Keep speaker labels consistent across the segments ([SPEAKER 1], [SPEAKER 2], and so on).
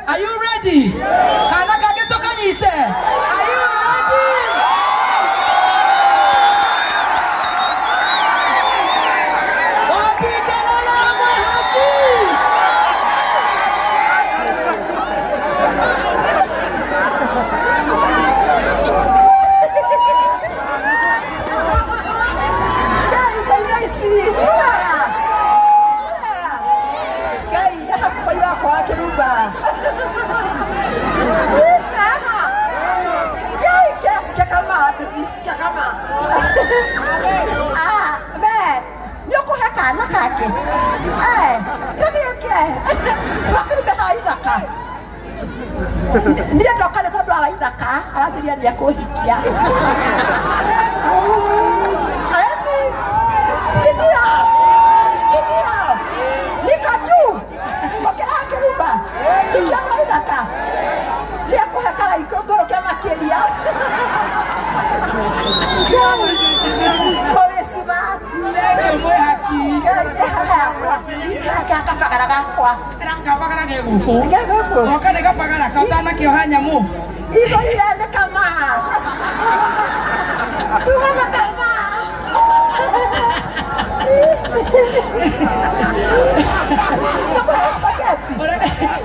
[SPEAKER 1] Are you ready? Kana kageto kanyite. Are you ready?
[SPEAKER 2] Dia ndo kana tabla wa idaka alajiria dia kuhikia ayati sidia nikaju mokera keruba tikia wa idaka dia kuhekara ikogoro kya makeria Obesiba
[SPEAKER 1] Lege mwe haki.
[SPEAKER 2] Kaka kagaraga kwa
[SPEAKER 1] Teranga pagara geguko.
[SPEAKER 2] Geguko
[SPEAKER 1] Okane gapagara kautana kiohanya mu.
[SPEAKER 2] Igo ile kama Tuwana kama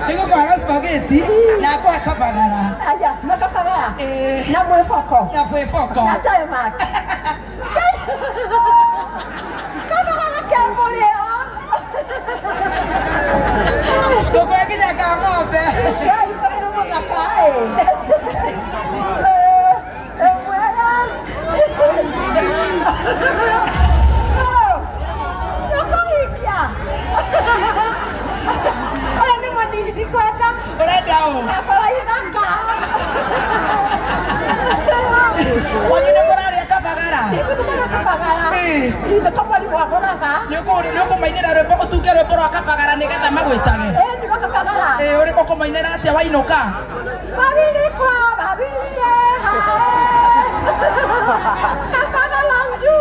[SPEAKER 1] Niko kwa spaghetti na kwa kapagara.
[SPEAKER 2] Aya, na kapagara. Na mwe foko.
[SPEAKER 1] Na mwe foko.
[SPEAKER 2] Acha mak. Kapagara kembolea.
[SPEAKER 1] Koko yakija ng'ombe.
[SPEAKER 2] Ai, ndo makae. Mwera.
[SPEAKER 1] Wanyine morale akafagara.
[SPEAKER 2] Ine kama ni wagonaga.
[SPEAKER 1] Nyoko mainira rwimbo utuke rwimbo rwa akafagara nigetha magwitage.
[SPEAKER 2] Ni akafagara.
[SPEAKER 1] Uri koko mainira atia wainuka.
[SPEAKER 2] Babili kwa babili Kafana lanju.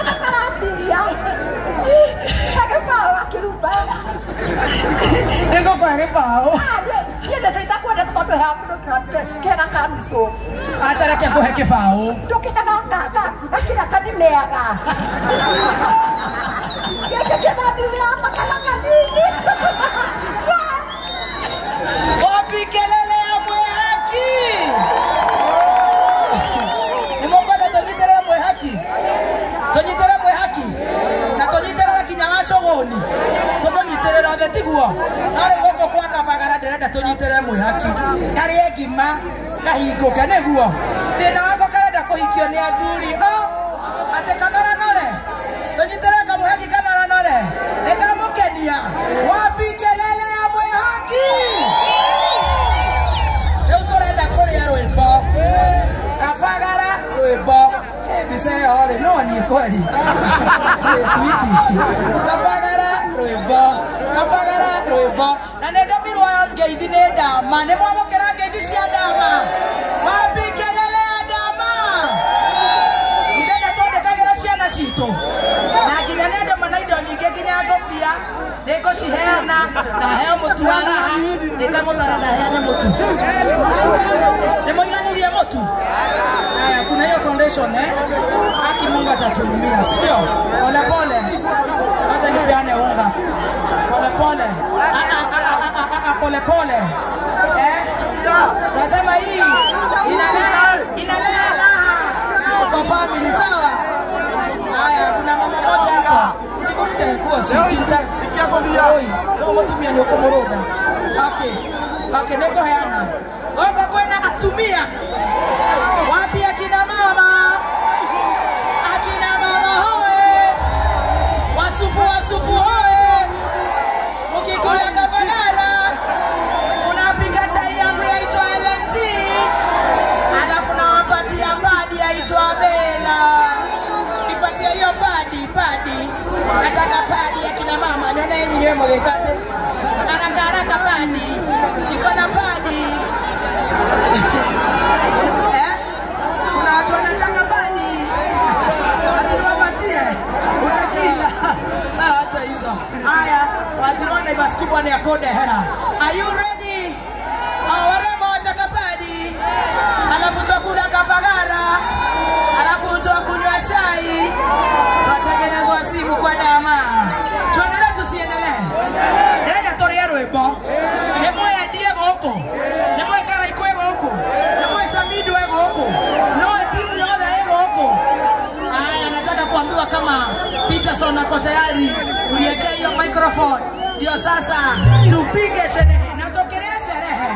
[SPEAKER 2] Nakarabiya. Sagafao akiruba.
[SPEAKER 1] Niko kwa ngepao.
[SPEAKER 2] Yenda taitakuwa na kutoka hapo kena kamso.
[SPEAKER 1] Acha reke kwa kefao.
[SPEAKER 2] Dokitana kaka, akira kanimeaga. Yeke kebati hapa kala kanini.
[SPEAKER 1] Wapi kelele ya mwe haki? Nimokona tonyitere mwe haki. Tonyitere mwe haki. Na tonyitere kinyamasho goni. Tonyitere rothe tiguo. Sare goko kwa kabagara nderenda tonyitere mwe haki. Kari egima kahinguke niguo. Thina wako karenda kuhikio ni athuri. Ate kanara nore. Tonyitere kamwe haki kanara nore. Nikamukenia. Wapi kelele ya mwe haki? Kafagara rwimbo kebise ore no ni kweli sweetie kafagara rwimbo na nenda mirwa ngeithi ne ndama ne mwamokera ngeithi cia ndama wapi kelele ya ndama ndenda tonde kagera ciana citũ na nginya nenda manaindo nyingĩ nginya ngobia niko ciheana na heo mũtu wa raha nikamũtara na heane mũtu Nimeganiria motu. Haya kuna hiyo foundation Haki Mungu atatuhurumia, sio? Pole pole. Hata nipeane unga. Pole pole. Pole pole. Nasema hii inalea raha kwa family sawa? Haya kuna mama moja hapa. Sikurute kwa sitinta. Oi, ndio mtumia ndio komoroga. Okay, niko hayana. Wako kwenda atumia. Wapi akina mama? Akina mama hoe. Wasupu hoe. Ukikula kafagara. Unapika chai yangu yaitwa LNT. Alafu nawapatia padi yaitwa Bella. Nipatia hiyo padi. Nataka padi akina mama. Nyana yenye yemo gekate. Haraka padi. Niko na padi. Kuna watu wanataka padi. Ati niwapatie. Utakila. Acha hizo. Haya, watu wana Naivas kubwa ni akode hera. Are you ready? Warembo wa Chakapadi. Alafu tutakula kafagara. Alafu tutakunywa chai. Tutatengenezwa simu kwa dama. Tuendelee tusiendelee? Nenda toria rwimbo. Nemwe Diego huko. Nemwe Karaikwe huko. Nemwe Samidu huko. Noe timu yote huko. Haya, nataka kuambiwa kama Peterson ako tayari uniwekea hiyo microphone. Ndio sasa tupige sherehe. Na tokelea sherehe.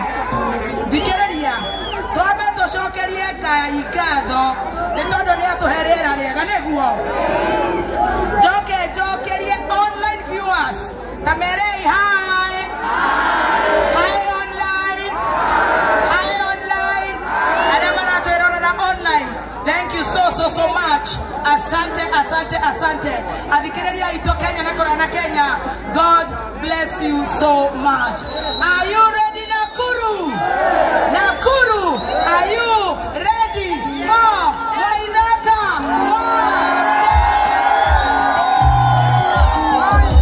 [SPEAKER 1] Dikereria. Toabe toshokerie kaikadho. Netondo ni atuherera riega neguo. Jokerie online viewers. Tamerei hi. Hi online. Hi online. Adamana tuerora online. Thank you so much. Asante. Adikereria ito Kenya na korana Kenya. God bless you so much. Are you ready, Nakuru? Nakuru, are you ready for Waithaka?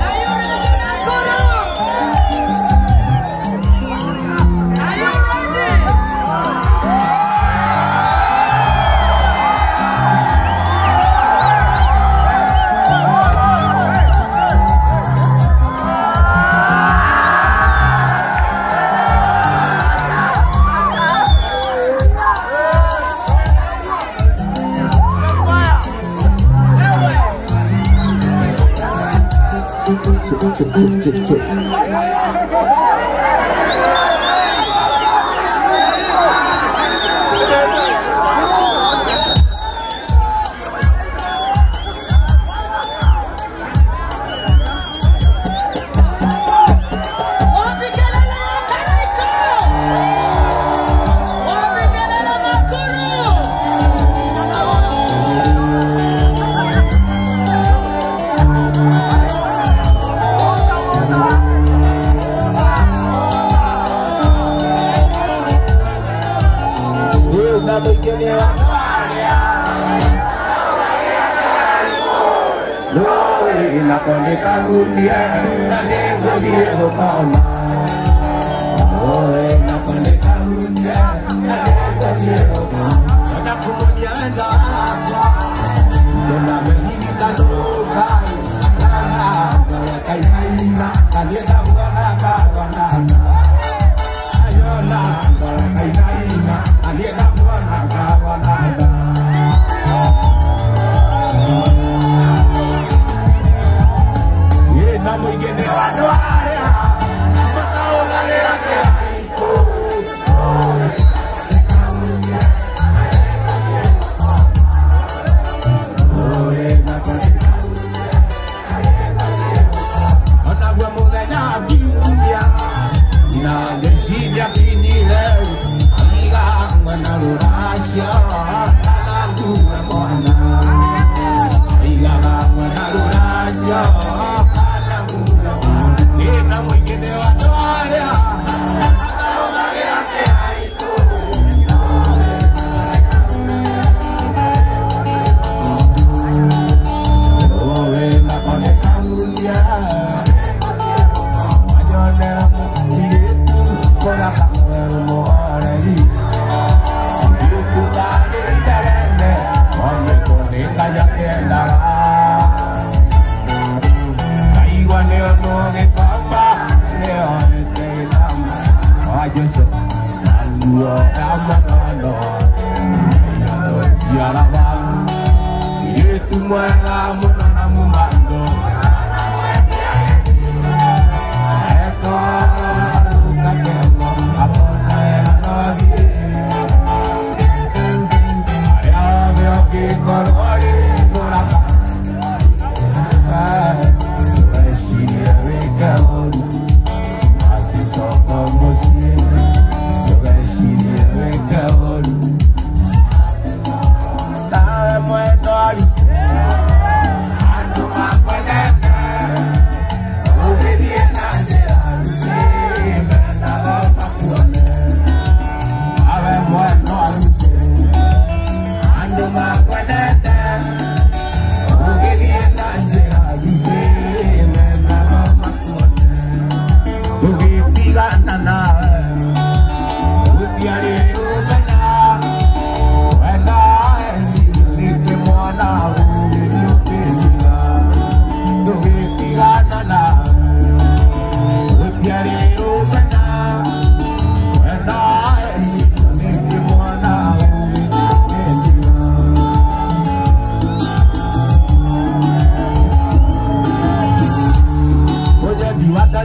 [SPEAKER 1] Are you ready, Nakuru? Are you ready?
[SPEAKER 3] Check.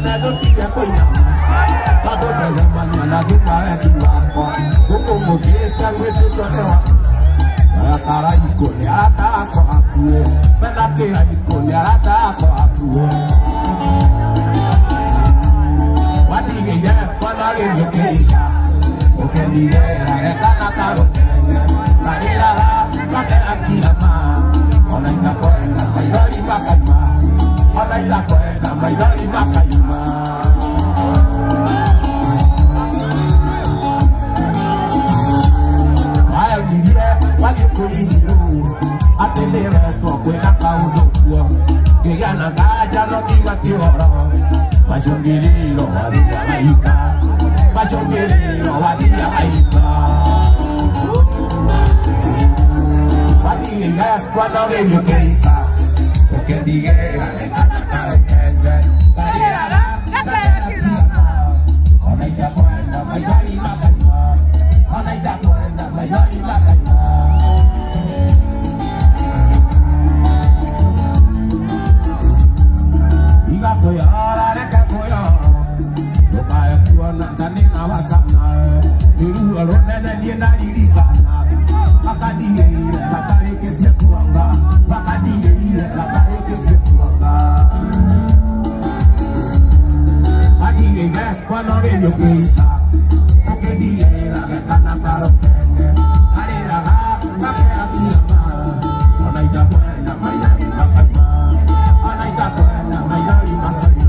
[SPEAKER 4] na dokia koina Tado tazamani na dupa kiwako Kuko mugeta wetu tonewa Akara ikone ata kwa akue Penapira ikone ata kwa akue Wadige ya kwanage yokeika Okendigera ekana karo Karira kake akirama Onaita kwenda maidori makaima Onaita kwenda maidori makaima Wage kuiru atendere to kwena kauzo kwa Gigana gaja no kiwa kioro Mashongililo wadia haika Mashongililo wadia haika Wadia kwa noge yukeika Ukendigera nekana kaukende Karira kake kirama Onaita kwenda maidari makaima Onaita kwenda maidari makaima Koyara reka koyara Lokaya kuona tani na wasana Iru alonene niena lirisana Makadiye ile lakari kese kuanga Makadiye ile lakari kese kuanga Adiye ile kwa nore yokeisa Okediye ile rekana karo kenge Arira ha kake akiyama Onaita kwenda mayari makama Onaita kwenda mayari makama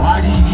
[SPEAKER 5] Wadi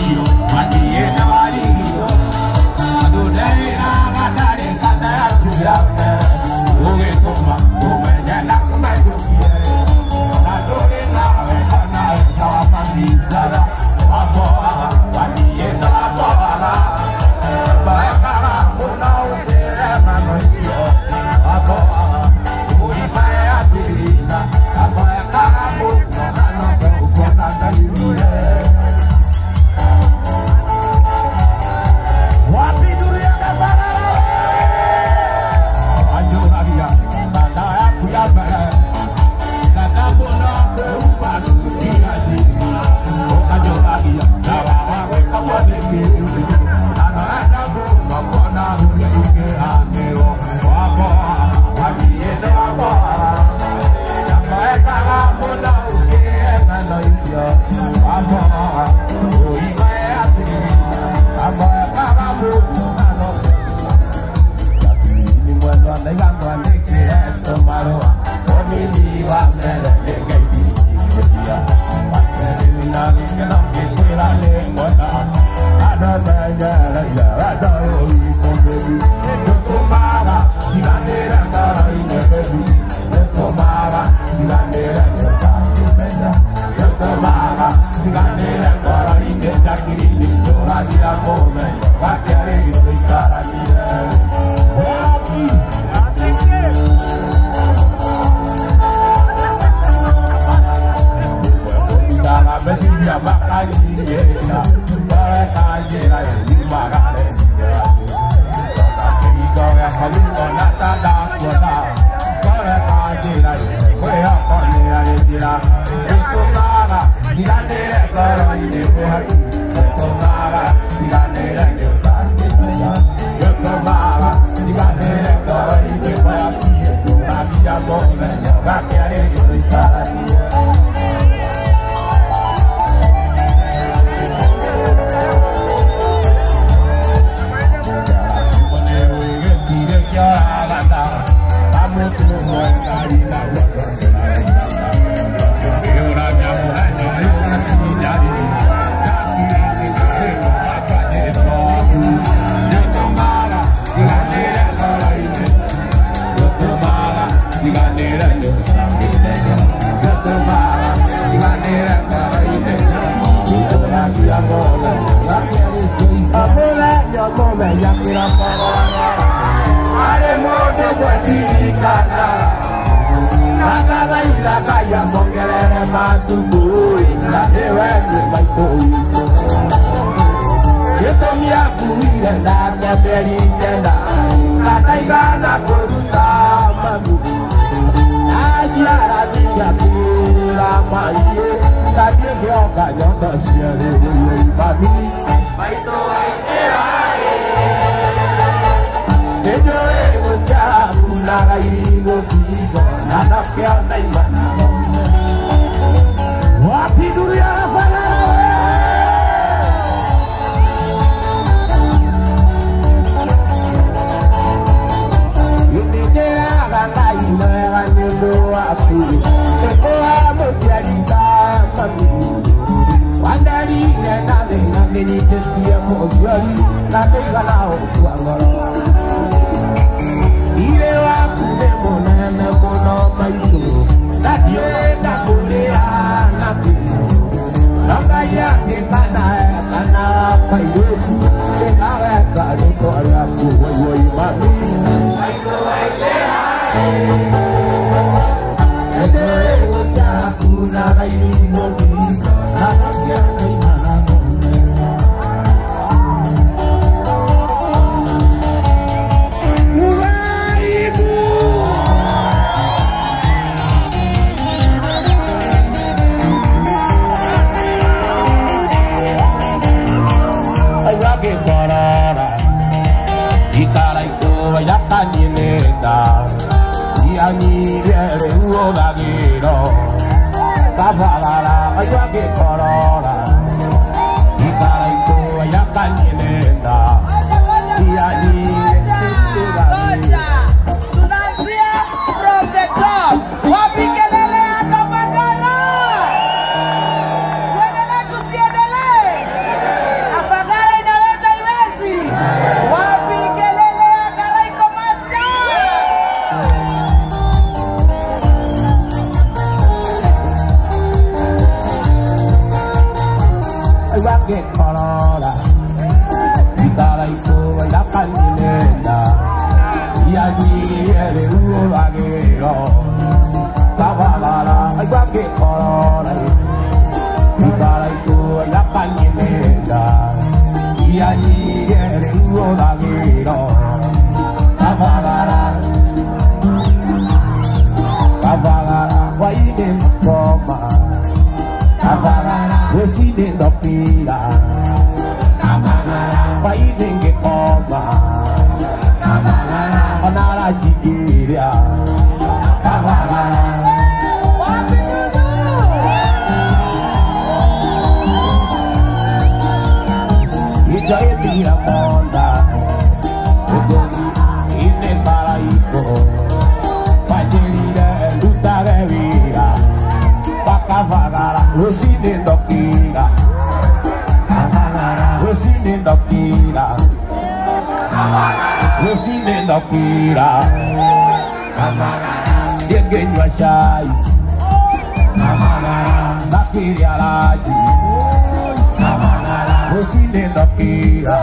[SPEAKER 4] Usine nokira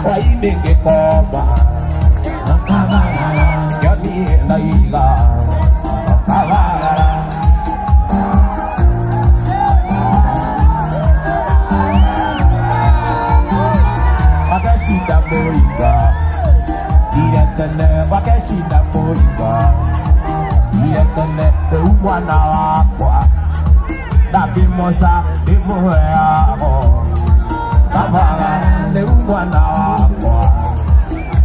[SPEAKER 4] Wainenge koma Yoni laiga Kavara Wakashida moiga Diretene wakashida moiga Diretene umwana wakwa Nabimosa imuheaho Kavara ne umwana wakwa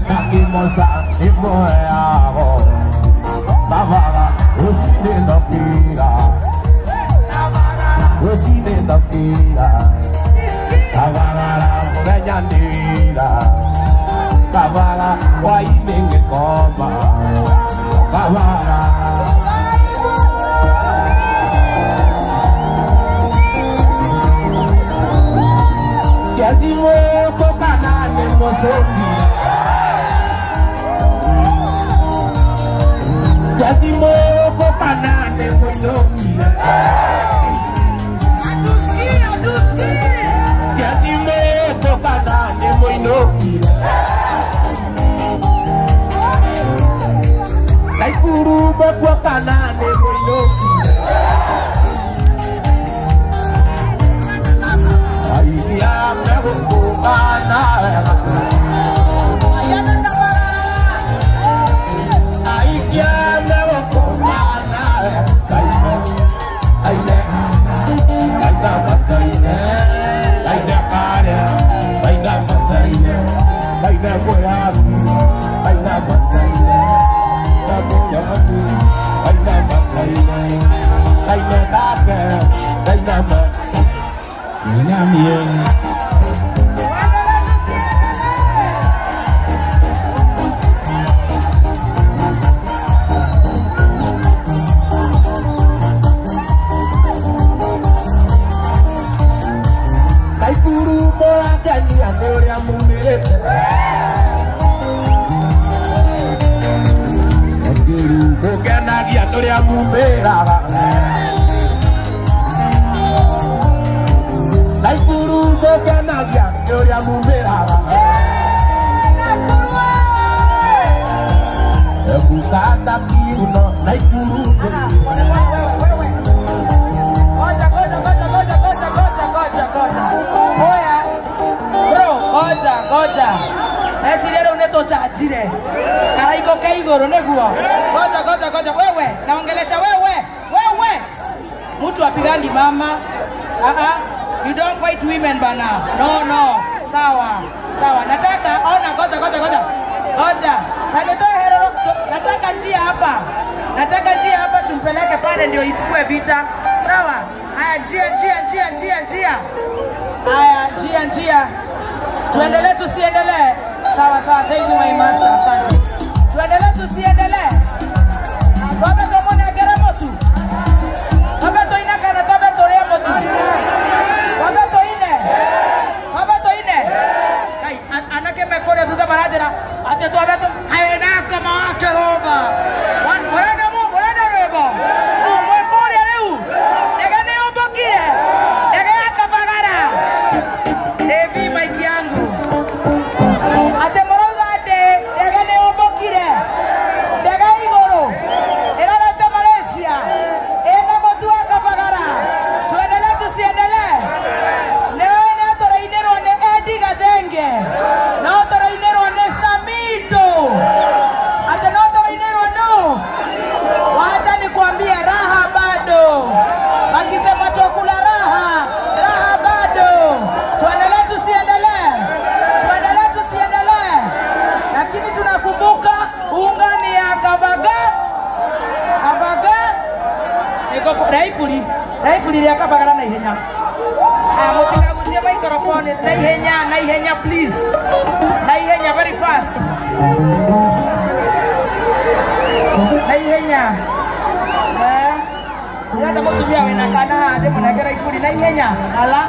[SPEAKER 4] Nabimosa imuheaho Kavara usine nokira Usine nokira Kavara Ganyanira Kavara Wainenge koma Kavara Yazimo kokana ne mosoki Yazimo kokana ne moyoki Yazimo kokana ne moyoki Naikuru kokana ne moyoki Ayam never kokana Ayam never kokana Goja wewe naongelesha wewe mtu apigangi mama you don't fight women bana no sawa nataka ona goja nataka njia hapa tumpeleke pale ndio isikue vita sawa haya njia haya njia tuendelee tusiendelee sawa thank you my master asante tuendelee tusiendelee Tobe tomone agera motu. Tobe to ina kana tobe to rea motu. Tobe to ine. Kai anake me kore duga barajera. Ate tobe to aena kama akeroba. Wan wena reba. O mo kore reu. Ega ne obokie. Ega akapagara. Evi maiki yangu. Ate moroga ade ega ne obokire. Dega igoro. Raifuli ya kapagara na ihenya. Mutikaguzie microphone na ihenya please. Na ihenya very fast. Na ihenya. Ndio mutumia wena kana ndio mnagera Raifuli na ihenya. Ala.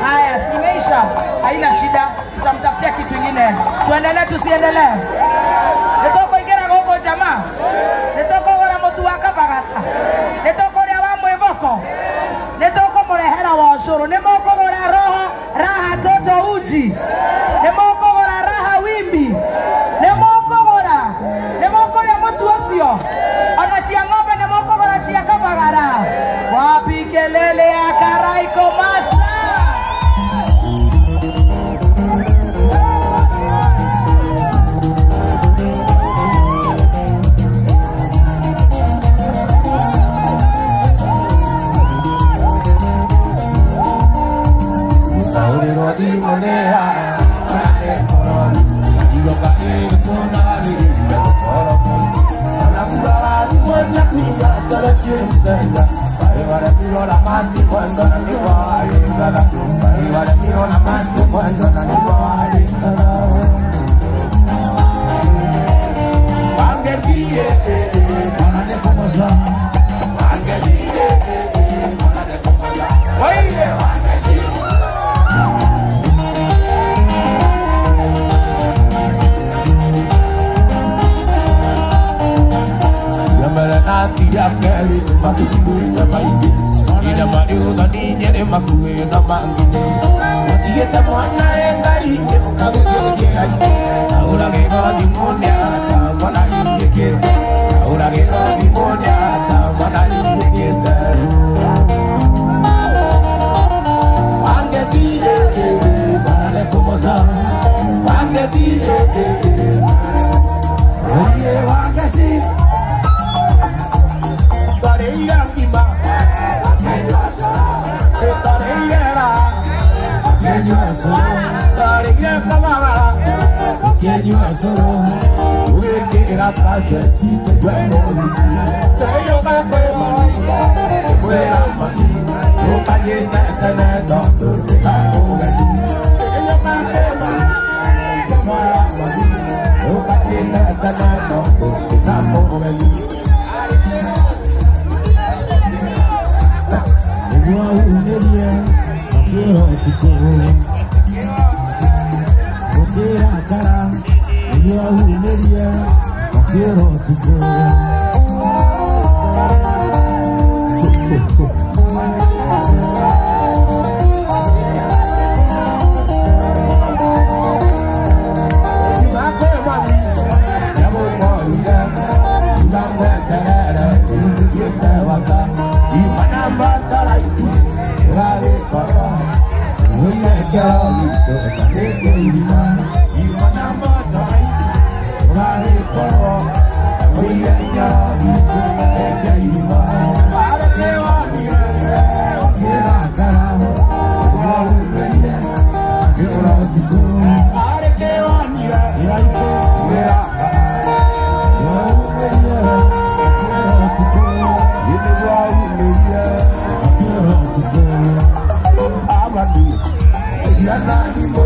[SPEAKER 4] Haya, simeisha. Haina shida. Tutamtafutia kitu kingine. Tuendelee tusiendelee. Nitoko ingera goko jamaa. Nitoko wala mtu akapagara. Nitoko Netoko morehera wa shoro, nemoko
[SPEAKER 1] moto uji nemokogora raha wimbi nemokogora nemokoria mutu ucio ona cia ng'ombe nemokogora cia kabagara wapi kelele ya Karaiko Masa
[SPEAKER 4] I'm